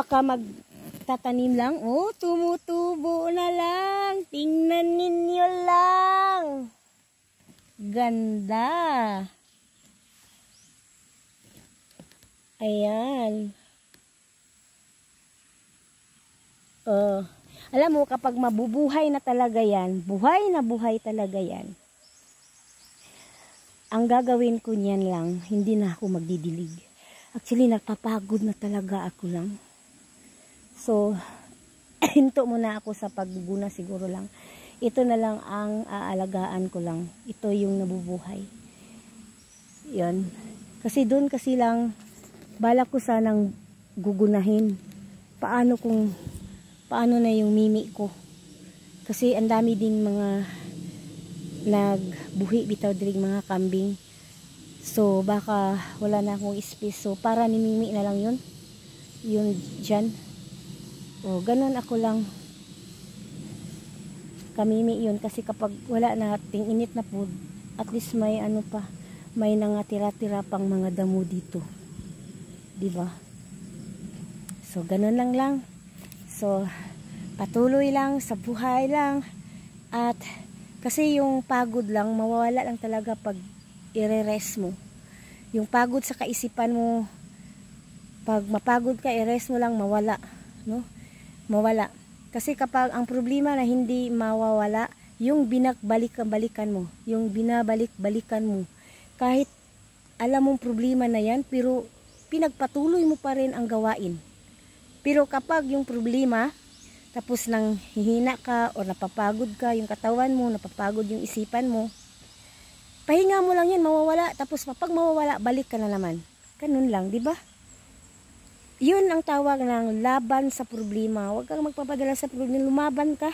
pa ka magtatanim lang? Oh, tumutubo na lang. Tingnan ninyo lang. Ganda. Ayan. Oh. Alam mo, kapag mabubuhay na talaga yan, buhay na buhay talaga yan, ang gagawin ko niyan lang, hindi na ako magdidilig. Actually, nagpapagod na talaga ako lang. So, hinto muna ako sa pagbubuna siguro lang. Ito na lang ang aalagaan ko lang. Ito yung nabubuhay. Yan. Kasi doon kasi lang, balak ko sanang gugunahin. Paano na yung mimi ko. Kasi ang dami din mga nagbuhi bitaw diri mga kambing. So baka wala na akong space. So para ni mimi na lang yun. Yun dyan. O ganun ako lang. Kamimi yun. Kasi kapag wala na ating init na food, at least may ano pa, may nangatira-tira pang mga damo dito. Diba? So ganun lang. So, patuloy lang, sa buhay lang. At, kasi yung pagod lang, mawawala lang talaga pag i-rest mo. Yung pagod sa kaisipan mo, pag mapagod ka, i-rest mo lang, mawala. No? Mawala. Kasi kapag ang problema na hindi mawawala, yung binabalik-balikan mo. Yung binabalik-balikan mo. Kahit alam mong problema na yan, pero pinagpatuloy mo pa rin ang gawain. Pero kapag yung problema, tapos nang hihina ka o napapagod ka, yung katawan mo, napapagod yung isipan mo, pahinga mo lang yan, mawawala. Tapos kapag mawawala, balik ka na naman. Ganun lang, di ba? Yun ang tawag ng laban sa problema. Huwag kang magpapadala sa problema, lumaban ka.